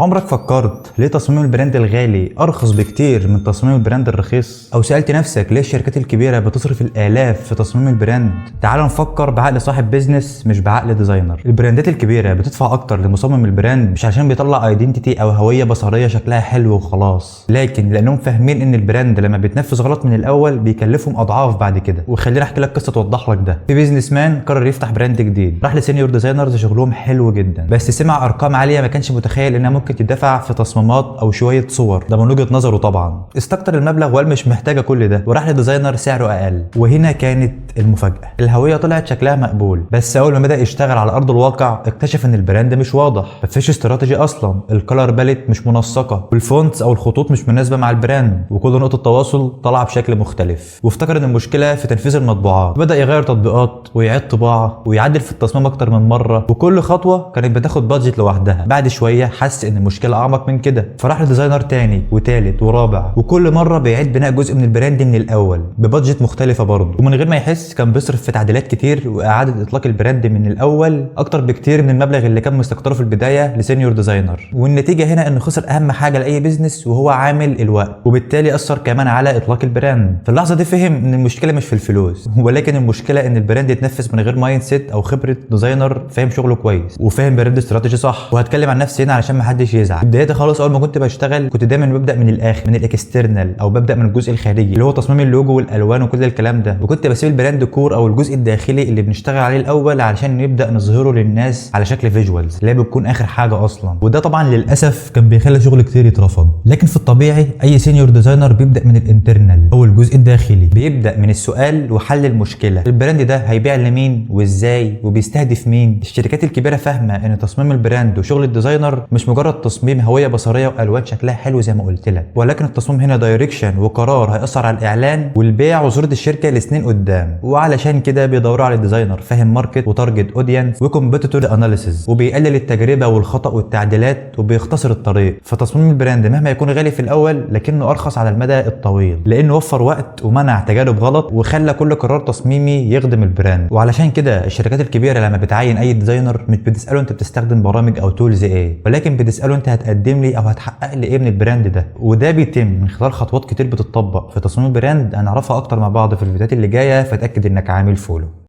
عمرك فكرت ليه تصميم البراند الغالي ارخص بكتير من تصميم البراند الرخيص؟ او سألت نفسك ليه الشركات الكبيرة بتصرف الالاف في تصميم البراند؟ تعال نفكر بعقل صاحب بيزنس مش بعقل ديزاينر. البراندات الكبيرة بتدفع اكتر لمصمم البراند مش عشان بيطلع ايدنتيتي او هوية بصرية شكلها حلو وخلاص، لكن لانهم فاهمين ان البراند لما بيتنفذ غلط من الاول بيكلفهم اضعاف بعد كده. وخليني احكي لك قصة توضح لك ده. في بيزنس مان قرر يفتح براند جديد، راح لسينيور ديزاينرز شغلهم حلو جدا، بس سمع ارقام عالية ما كانش متخيل انها ممكن تدفع في تصميمات او شويه صور، ده من وجهه نظره طبعا. استكتر المبلغ وقال مش محتاجه كل ده، وراح لديزاينر سعره اقل. وهنا كانت المفاجاه، الهويه طلعت شكلها مقبول، بس اول ما بدا يشتغل على ارض الواقع اكتشف ان البراند مش واضح، مفيش استراتيجي اصلا، الكلر باليت مش منسقه، والفونتس او الخطوط مش مناسبه مع البراند، وكل نقطه تواصل طالعه بشكل مختلف. وافتكر ان المشكله في تنفيذ المطبوعات، بدا يغير تطبيقات ويعيد طباعه ويعدل في التصميم اكتر من مره، وكل خطوه كانت بتاخد بادجت لوحدها. بعد شويه حس ان المشكله اعمق من كده، فراح لديزاينر تاني وتالت ورابع، وكل مره بيعيد بناء جزء من البراند من الاول ببادجت مختلفه برضه. ومن غير ما يحس كان بيصرف في تعديلات كتير واعاده اطلاق البراند من الاول اكتر بكتير من المبلغ اللي كان مستقطره في البدايه لسينيور ديزاينر. والنتيجه هنا انه خسر اهم حاجه لاي بيزنس وهو عامل الوقت، وبالتالي اثر كمان على اطلاق البراند. في اللحظه دي فهم ان المشكله مش في الفلوس، ولكن المشكله ان البراند يتنفذ من غير مايند سيت او خبره ديزاينر فاهم شغله كويس وفاهم براند استراتيجي صح. وهتكلم عن نفسي هنا علشان ما حدش يزعل. بدايتي خالص اول ما كنت بشتغل كنت دايما ببدا من الاخر، من الاكسترنال، او ببدا من الجزء الخارجي اللي هو تصميم اللوجو والالوان وكل الكلام ده، وكنت بسيب البراند كور او الجزء الداخلي اللي بنشتغل عليه الاول علشان نبدا نظهره للناس على شكل فيجوالز اللي بتكون اخر حاجه اصلا. وده طبعا للاسف كان بيخلي شغل كتير يترفض. لكن في الطبيعي اي سينيور ديزاينر بيبدا من الانترنال او الجزء الداخلي، بيبدا من السؤال وحل المشكله. البراند ده هيبيع لمين وازاي وبيستهدف مين؟ الشركات الكبيره فاهمه ان تصميم البراند وشغل الديزاينر مش مجرد تصميم هويه بصريه والوان شكلها حلو زي ما قلت لك، ولكن التصميم هنا دايركشن وقرار هيأثر على الاعلان والبيع وصوره الشركه لسنين قدام. وعلشان كده بيدوروا على ديزاينر فاهم ماركت وتارجت اودينس وكومبيتيتور اناليسيز، وبيقلل التجربه والخطا والتعديلات وبيختصر الطريق. فتصميم البراند مهما يكون غالي في الاول لكنه ارخص على المدى الطويل، لانه وفر وقت ومنع تجارب غلط وخلى كل قرار تصميمي يخدم البراند. وعلشان كده الشركات الكبيره لما بتعين اي ديزاينر مش بتساله انت بتستخدم برامج او تولز ايه، ولكن بتساله انت هتقدم لي او هتحقق لي ايه من البراند ده. وده بيتم من خلال خطوات كتير بتطبق في تصميم البراند، هنعرفها اكتر مع بعض في الفيديوهات اللي جايه، فتاكد انك عامل فولو.